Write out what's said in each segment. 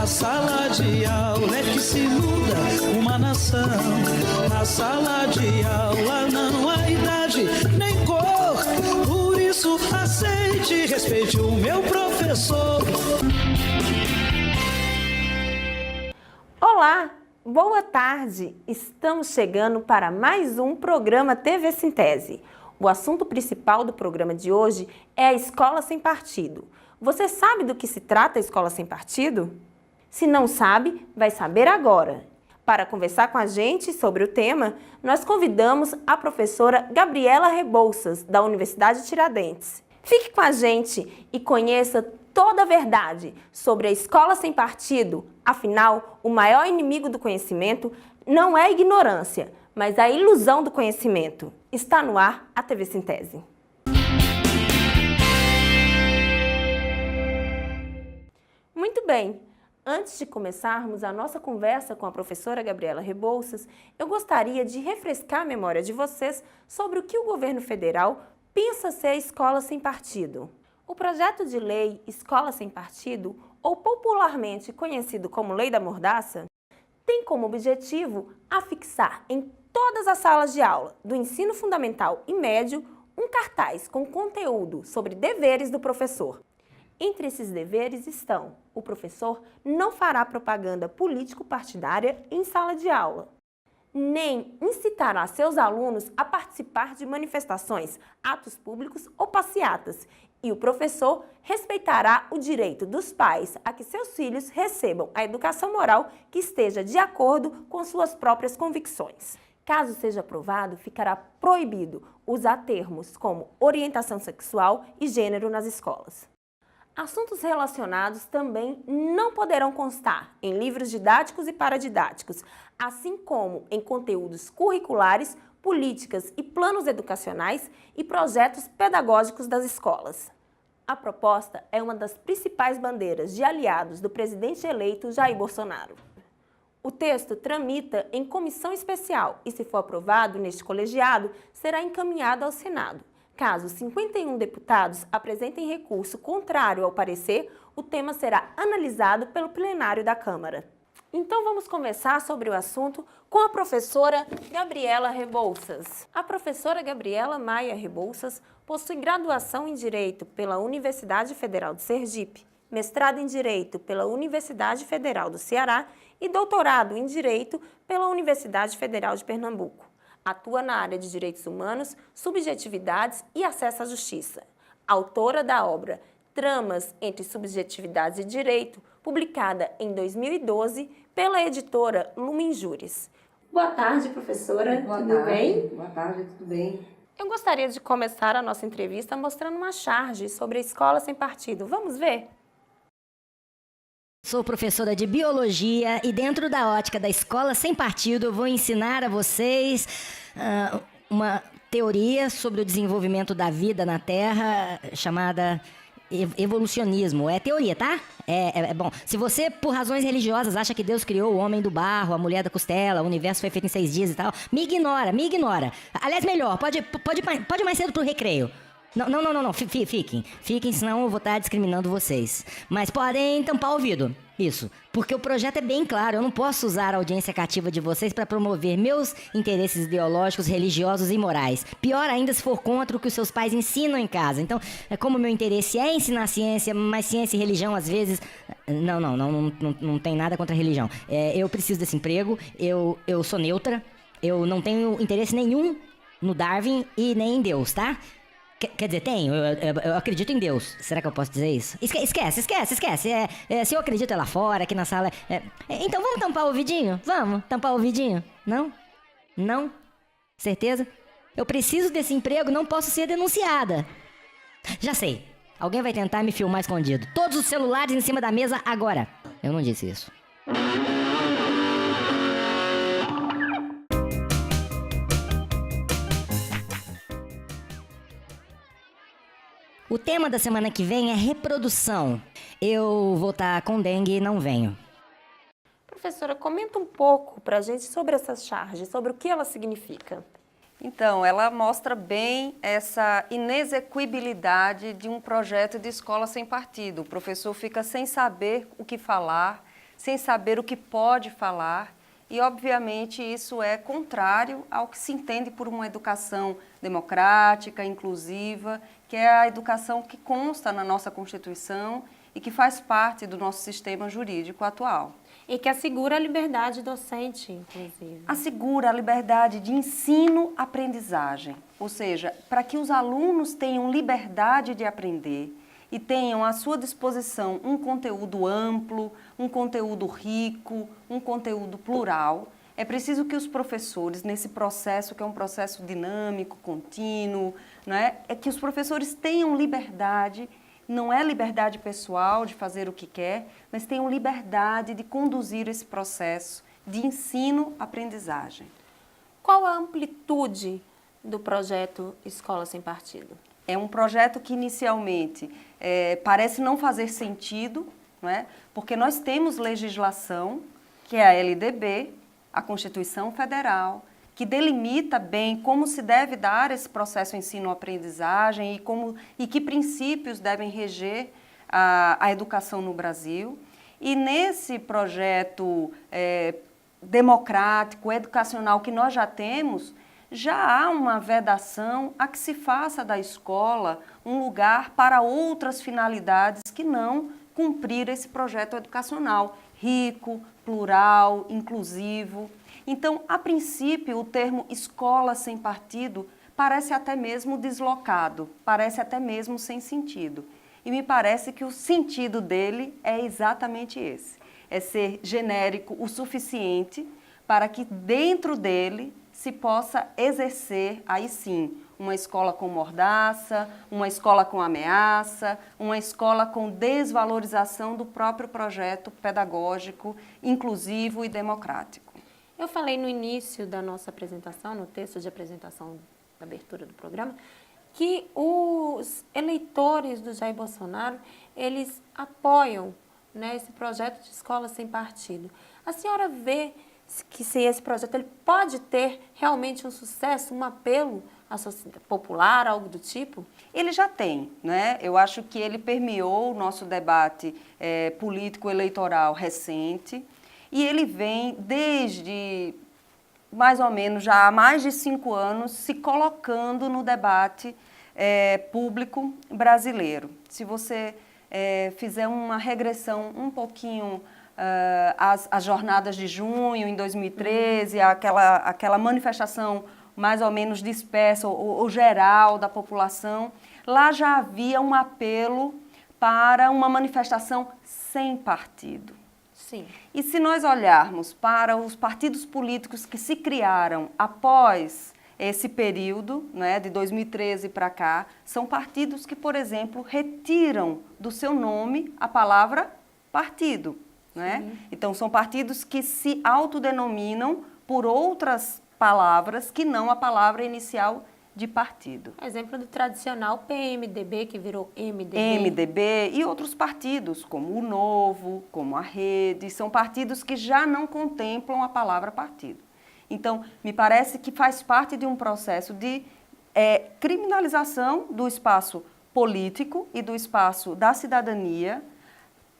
Na sala de aula é que se muda uma nação. Na sala de aula não há idade nem cor. Por isso aceite e respeite o meu professor. Olá, boa tarde. Estamos chegando para mais um programa TV Sintese. O assunto principal do programa de hoje é a Escola Sem Partido. Você sabe do que se trata a Escola Sem Partido? Se não sabe, vai saber agora. Para conversar com a gente sobre o tema, nós convidamos a professora Gabriela Rebouças, da Universidade Tiradentes. Fique com a gente e conheça toda a verdade sobre a Escola Sem Partido. Afinal, o maior inimigo do conhecimento não é a ignorância, mas a ilusão do conhecimento. Está no ar a TV Sintese. Muito bem. Antes de começarmos a nossa conversa com a professora Gabriela Rebouças, eu gostaria de refrescar a memória de vocês sobre o que o governo federal pensa ser a Escola Sem Partido. O projeto de lei Escola Sem Partido, ou popularmente conhecido como Lei da Mordaça, tem como objetivo afixar em todas as salas de aula do ensino fundamental e médio um cartaz com conteúdo sobre deveres do professor. Entre esses deveres estão: o professor não fará propaganda político-partidária em sala de aula, nem incitará seus alunos a participar de manifestações, atos públicos ou passeatas, e o professor respeitará o direito dos pais a que seus filhos recebam a educação moral que esteja de acordo com suas próprias convicções. Caso seja aprovado, ficará proibido usar termos como orientação sexual e gênero nas escolas. Assuntos relacionados também não poderão constar em livros didáticos e paradidáticos, assim como em conteúdos curriculares, políticas e planos educacionais e projetos pedagógicos das escolas. A proposta é uma das principais bandeiras de aliados do presidente eleito Jair Bolsonaro. O texto tramita em comissão especial e, se for aprovado neste colegiado, será encaminhado ao Senado. Caso 51 deputados apresentem recurso contrário ao parecer, o tema será analisado pelo plenário da Câmara. Então vamos conversar sobre o assunto com a professora Gabriela Rebouças. A professora Gabriela Maia Rebouças possui graduação em Direito pela Universidade Federal de Sergipe, mestrado em Direito pela Universidade Federal do Ceará e doutorado em Direito pela Universidade Federal de Pernambuco. Atua na área de Direitos Humanos, Subjetividades e Acesso à Justiça. Autora da obra Tramas entre Subjetividades e Direito, publicada em 2012 pela editora Lumen Juris. Boa tarde, professora. Tudo bem? Boa tarde, tudo bem? Eu gostaria de começar a nossa entrevista mostrando uma charge sobre a Escola Sem Partido. Vamos ver? Sou professora de Biologia e dentro da ótica da Escola Sem Partido eu vou ensinar a vocês uma teoria sobre o desenvolvimento da vida na Terra chamada evolucionismo. É teoria, tá? É bom. Se você, por razões religiosas, acha que Deus criou o homem do barro, a mulher da costela, o universo foi feito em 6 dias e tal, me ignora. Aliás, melhor, pode ir mais cedo pro recreio. Não. Fiquem, senão eu vou estar discriminando vocês. Mas podem tampar o ouvido. Isso. Porque o projeto é bem claro. Eu não posso usar a audiência cativa de vocês para promover meus interesses ideológicos, religiosos e morais. Pior ainda se for contra o que os seus pais ensinam em casa. Então, como o meu interesse é ensinar ciência, mas ciência e religião às vezes... Não tem nada contra a religião. Eu preciso desse emprego. Eu sou neutra. Eu não tenho interesse nenhum no Darwin e nem em Deus, tá? Quer dizer, tenho, eu acredito em Deus. Será que eu posso dizer isso? Esquece. Se eu acredito é lá fora, aqui na sala... Então vamos tampar o ouvidinho? Vamos tampar o ouvidinho? Não? Certeza? Eu preciso desse emprego, não posso ser denunciada. Já sei. Alguém vai tentar me filmar escondido. Todos os celulares em cima da mesa agora. Eu não disse isso. O tema da semana que vem é reprodução. Eu vou estar com dengue e não venho. Professora, comenta um pouco pra gente sobre essa charge, sobre o que ela significa. Então, ela mostra bem essa inexequibilidade de um projeto de escola sem partido. O professor fica sem saber o que falar, sem saber o que pode falar. E, obviamente, isso é contrário ao que se entende por uma educação democrática, inclusiva, que é a educação que consta na nossa Constituição e que faz parte do nosso sistema jurídico atual. E que assegura a liberdade docente, inclusive. Assegura a liberdade de ensino-aprendizagem, ou seja, para que os alunos tenham liberdade de aprender e tenham à sua disposição um conteúdo amplo, um conteúdo rico, um conteúdo plural. É preciso que os professores, nesse processo, que é um processo dinâmico, contínuo, né, é que os professores tenham liberdade, não é liberdade pessoal de fazer o que quer, mas tenham liberdade de conduzir esse processo de ensino-aprendizagem. Qual a amplitude do projeto Escola Sem Partido? É um projeto que inicialmente parece não fazer sentido, não é? Porque nós temos legislação, que é a LDB, a Constituição Federal, que delimita bem como se deve dar esse processo ensino-aprendizagem e que princípios devem reger a educação no Brasil. E nesse projeto democrático, educacional que nós já temos, já há uma vedação a que se faça da escola um lugar para outras finalidades que não cumprir esse projeto educacional rico, plural, inclusivo. Então, a princípio, o termo escola sem partido parece até mesmo deslocado, parece até mesmo sem sentido. E me parece que o sentido dele é exatamente esse, é ser genérico o suficiente para que dentro dele se possa exercer, aí sim, uma escola com mordaça, uma escola com ameaça, uma escola com desvalorização do próprio projeto pedagógico, inclusivo e democrático. Eu falei no início da nossa apresentação, no texto de apresentação da abertura do programa, que os eleitores do Jair Bolsonaro, eles apoiam, né, esse projeto de escola sem partido. A senhora vê que se esse projeto ele pode ter realmente um sucesso, um apelo à sociedade popular, algo do tipo? Ele já tem, né? Eu acho que ele permeou o nosso debate político-eleitoral recente e ele vem desde mais ou menos já há mais de 5 anos se colocando no debate público brasileiro. Se você fizer uma regressão um pouquinho as jornadas de junho em 2013, aquela manifestação mais ou menos dispersa ou geral da população, lá já havia um apelo para uma manifestação sem partido. Sim. E se nós olharmos para os partidos políticos que se criaram após esse período, né, de 2013 para cá, são partidos que, por exemplo, retiram do seu nome a palavra partido. Né? Então, são partidos que se autodenominam por outras palavras que não a palavra inicial de partido. Exemplo do tradicional PMDB, que virou MDB. MDB e outros partidos, como o Novo, como a Rede, são partidos que já não contemplam a palavra partido. Então, me parece que faz parte de um processo de criminalização do espaço político e do espaço da cidadania,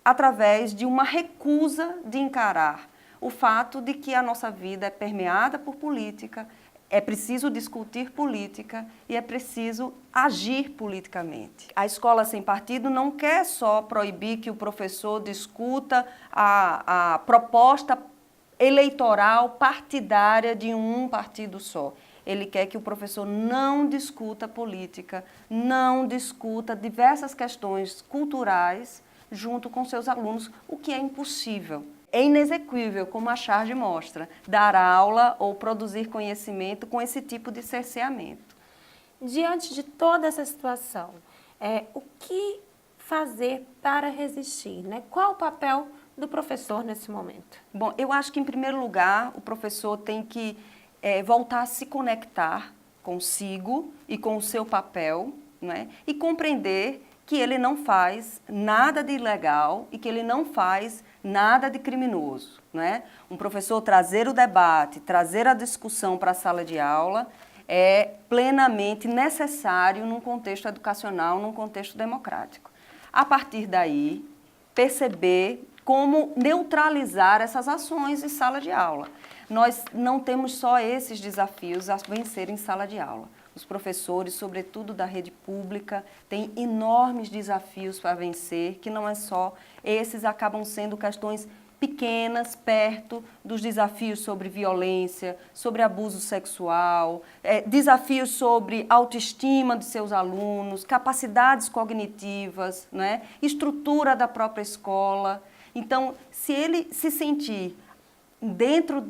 através de uma recusa de encarar o fato de que a nossa vida é permeada por política, é preciso discutir política e é preciso agir politicamente. A escola sem partido não quer só proibir que o professor discuta a proposta eleitoral partidária de um partido só. Ele quer que o professor não discuta política, não discuta diversas questões culturais junto com seus alunos, o que é impossível. É inexequível, como a charge mostra, dar aula ou produzir conhecimento com esse tipo de cerceamento. Diante de toda essa situação, o que fazer para resistir, né? Qual o papel do professor nesse momento? Bom, eu acho que, em primeiro lugar, o professor tem que voltar a se conectar consigo e com o seu papel, né? E compreender que ele não faz nada de ilegal e que ele não faz nada de criminoso, né? Um professor trazer o debate, trazer a discussão para a sala de aula é plenamente necessário num contexto educacional, num contexto democrático. A partir daí, perceber como neutralizar essas ações em sala de aula. Nós não temos só esses desafios a vencer em sala de aula. Os professores, sobretudo da rede pública, têm enormes desafios para vencer, que não é só, esses acabam sendo questões pequenas, perto dos desafios sobre violência, sobre abuso sexual, desafios sobre autoestima de seus alunos, capacidades cognitivas, né? Estrutura da própria escola. Então, se ele se sentir dentro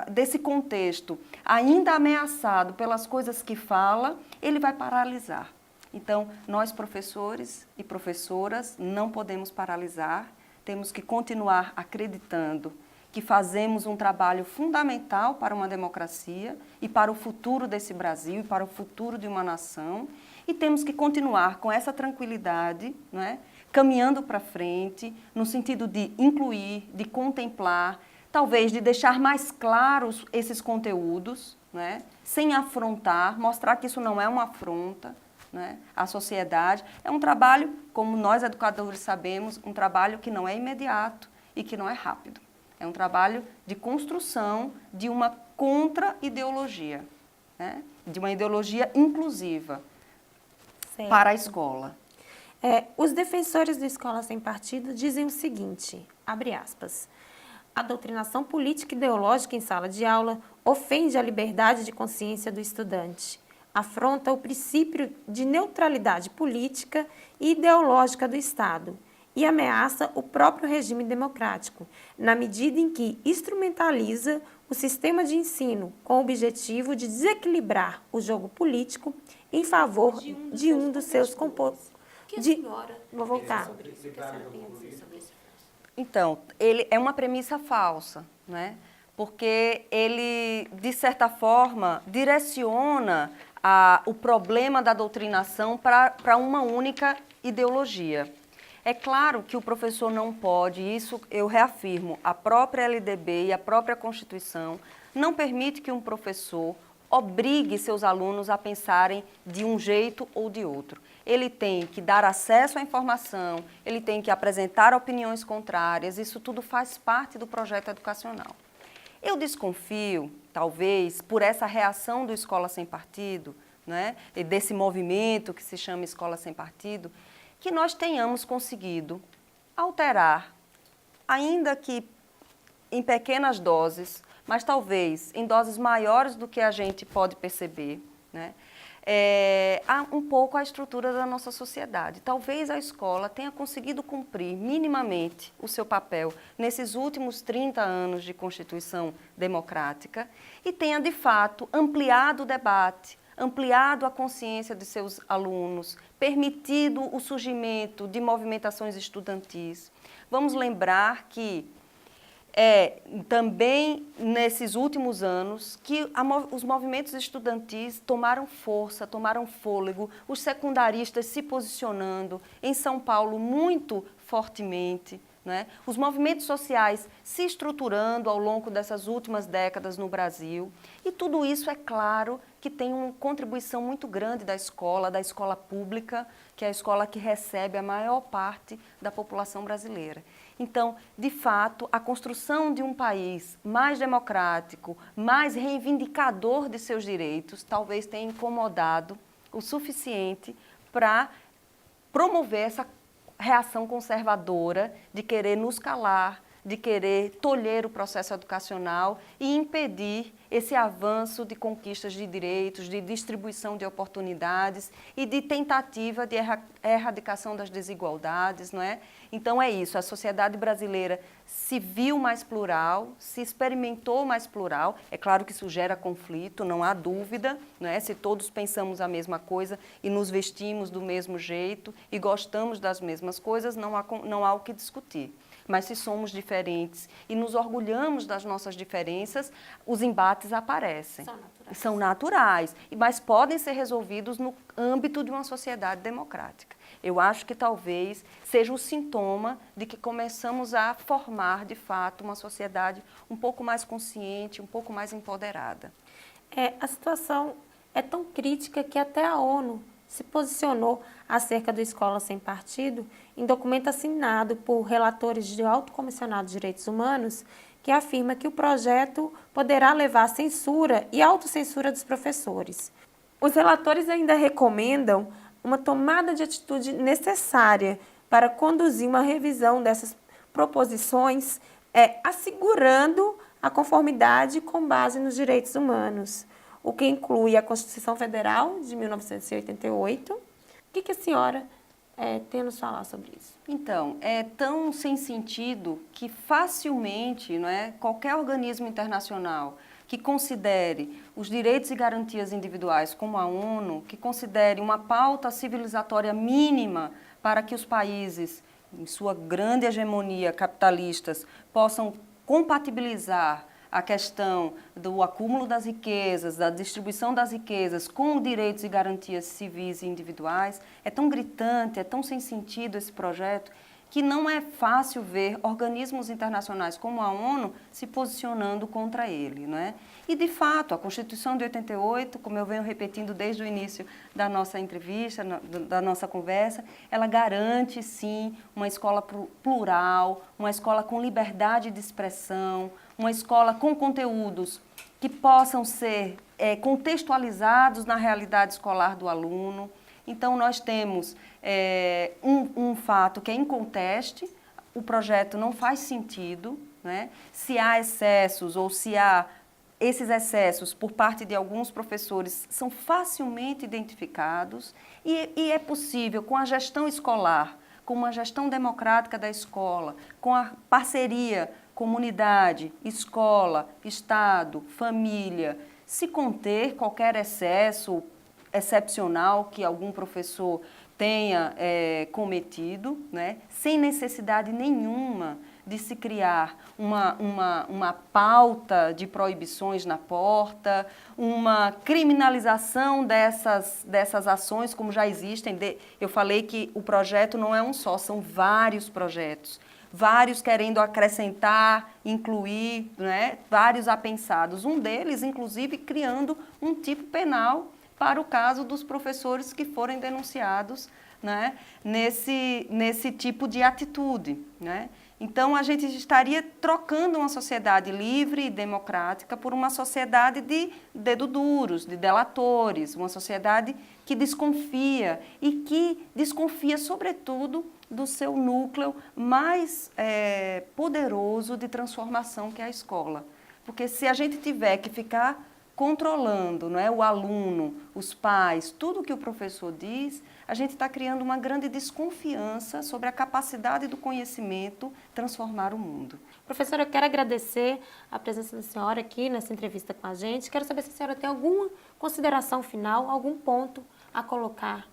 desse contexto, ainda ameaçado pelas coisas que fala, ele vai paralisar. Então, nós professores e professoras não podemos paralisar, temos que continuar acreditando que fazemos um trabalho fundamental para uma democracia e para o futuro desse Brasil e para o futuro de uma nação, e temos que continuar com essa tranquilidade, não é? Caminhando para frente, no sentido de incluir, de contemplar, talvez de deixar mais claros esses conteúdos, né? Sem afrontar, mostrar que isso não é uma afronta, né? À sociedade. É um trabalho, como nós educadores sabemos, um trabalho que não é imediato e que não é rápido. É um trabalho de construção de uma contra-ideologia, né? De uma ideologia inclusiva para a escola. Os defensores da escola sem partido dizem o seguinte, abre aspas, a doutrinação política e ideológica em sala de aula ofende a liberdade de consciência do estudante, afronta o princípio de neutralidade política e ideológica do Estado e ameaça o próprio regime democrático, na medida em que instrumentaliza o sistema de ensino com o objetivo de desequilibrar o jogo político em favor de um dos seus compositores. Vou voltar. Então, ele é uma premissa falsa, né? Porque ele, de certa forma, direciona o problema da doutrinação para uma única ideologia. É claro que o professor não pode, isso eu reafirmo, a própria LDB e a própria Constituição não permite que um professor obrigue seus alunos a pensarem de um jeito ou de outro. Ele tem que dar acesso à informação, ele tem que apresentar opiniões contrárias, isso tudo faz parte do projeto educacional. Eu desconfio, talvez, por essa reação do Escola Sem Partido, né, e desse movimento que se chama Escola Sem Partido, que nós tenhamos conseguido alterar, ainda que em pequenas doses, mas talvez em doses maiores do que a gente pode perceber, né, um pouco a estrutura da nossa sociedade. Talvez a escola tenha conseguido cumprir minimamente o seu papel nesses últimos 30 anos de Constituição democrática e tenha, de fato, ampliado o debate, ampliado a consciência de seus alunos, permitido o surgimento de movimentações estudantis. Vamos lembrar que também nesses últimos anos que os movimentos estudantis tomaram força, tomaram fôlego, os secundaristas se posicionando em São Paulo muito fortemente, né? Os movimentos sociais se estruturando ao longo dessas últimas décadas no Brasil. E tudo isso, é claro, que tem uma contribuição muito grande da escola pública, que é a escola que recebe a maior parte da população brasileira. Então, de fato, a construção de um país mais democrático, mais reivindicador de seus direitos, talvez tenha incomodado o suficiente para promover essa reação conservadora de querer nos calar, de querer tolher o processo educacional e impedir esse avanço de conquistas de direitos, de distribuição de oportunidades e de tentativa de erradicação das desigualdades, não é? Então é isso, a sociedade brasileira se viu mais plural, se experimentou mais plural. É claro que isso gera conflito, não há dúvida, não é? Se todos pensamos a mesma coisa e nos vestimos do mesmo jeito e gostamos das mesmas coisas, não há o que discutir. Mas se somos diferentes e nos orgulhamos das nossas diferenças, os embates aparecem. São naturais, mas podem ser resolvidos no âmbito de uma sociedade democrática. Eu acho que talvez seja um sintoma de que começamos a formar, de fato, uma sociedade um pouco mais consciente, um pouco mais empoderada. A situação é tão crítica que até a ONU se posicionou acerca do Escola Sem Partido em documento assinado por relatores de Alto Comissionado de Direitos Humanos, que afirma que o projeto poderá levar à censura e autocensura dos professores. Os relatores ainda recomendam uma tomada de atitude necessária para conduzir uma revisão dessas proposições, assegurando a conformidade com base nos direitos humanos, o que inclui a Constituição Federal de 1988. O que a senhora tem a nos falar sobre isso? Então, é tão sem sentido que facilmente, não é, qualquer organismo internacional que considere os direitos e garantias individuais como a ONU, que considere uma pauta civilizatória mínima para que os países, em sua grande hegemonia capitalistas, possam compatibilizar a questão do acúmulo das riquezas, da distribuição das riquezas com direitos e garantias civis e individuais, é tão gritante, é tão sem sentido esse projeto, que não é fácil ver organismos internacionais como a ONU se posicionando contra ele, não é? E, de fato, a Constituição de 88, como eu venho repetindo desde o início da nossa entrevista, da nossa conversa, ela garante, sim, uma escola plural, uma escola com liberdade de expressão, uma escola com conteúdos que possam ser contextualizados na realidade escolar do aluno. Então, nós temos um fato que é inconteste, o projeto não faz sentido, né? Se há excessos ou se há esses excessos por parte de alguns professores são facilmente identificados e é possível, com a gestão escolar, com uma gestão democrática da escola, com a parceria comunidade, escola, Estado, família, se conter qualquer excesso excepcional que algum professor tenha cometido, né, sem necessidade nenhuma de se criar uma pauta de proibições na porta, uma criminalização dessas ações como já existem. Eu falei que o projeto não é um só, são vários projetos, vários querendo acrescentar, incluir, né, vários apensados. Um deles, inclusive, criando um tipo penal para o caso dos professores que forem denunciados, né, nesse tipo de atitude, né? Então, a gente estaria trocando uma sociedade livre e democrática por uma sociedade de dedo duros, de delatores, uma sociedade que desconfia e que desconfia, sobretudo, do seu núcleo mais poderoso de transformação, que é a escola. Porque se a gente tiver que ficar controlando, não é, o aluno, os pais, tudo que o professor diz, a gente está criando uma grande desconfiança sobre a capacidade do conhecimento transformar o mundo. Professora, eu quero agradecer a presença da senhora aqui nessa entrevista com a gente. Quero saber se a senhora tem alguma consideração final, algum ponto a colocar.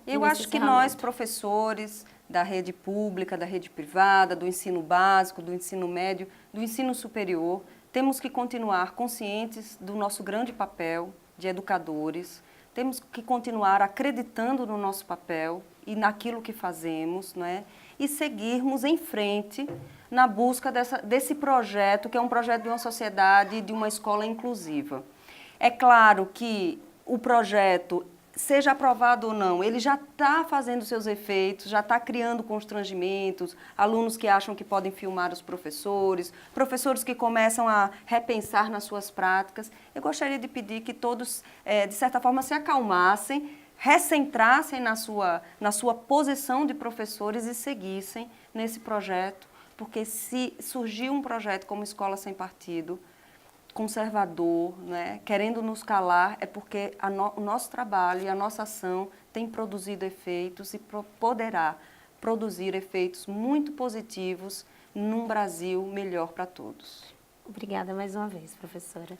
Eu acho que nós, professores da rede pública, da rede privada, do ensino básico, do ensino médio, do ensino superior, temos que continuar conscientes do nosso grande papel de educadores, temos que continuar acreditando no nosso papel e naquilo que fazemos, não é? E seguirmos em frente na busca desse projeto, que é um projeto de uma sociedade e de uma escola inclusiva. É claro que o projeto, seja aprovado ou não, ele já está fazendo seus efeitos, já está criando constrangimentos, alunos que acham que podem filmar os professores, professores que começam a repensar nas suas práticas. Eu gostaria de pedir que todos, de certa forma, se acalmassem, recentrassem na sua posição de professores e seguissem nesse projeto, porque se surgir um projeto como Escola Sem Partido, conservador, né, querendo nos calar, é porque o nosso trabalho e a nossa ação tem produzido efeitos e poderá produzir efeitos muito positivos num Brasil melhor para todos. Obrigada mais uma vez, professora.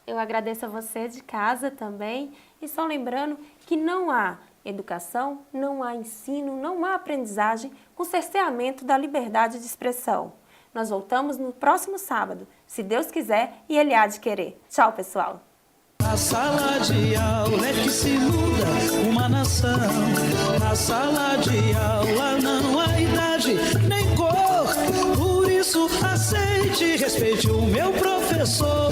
Eu agradeço a você de casa também e só lembrando que não há educação, não há ensino, não há aprendizagem com cerceamento da liberdade de expressão. Nós voltamos no próximo sábado, se Deus quiser e Ele há de querer. Tchau, pessoal! Na sala de aula é que se muda uma nação. Na sala de aula não há idade nem cor. Por isso aceite e respeite o meu professor.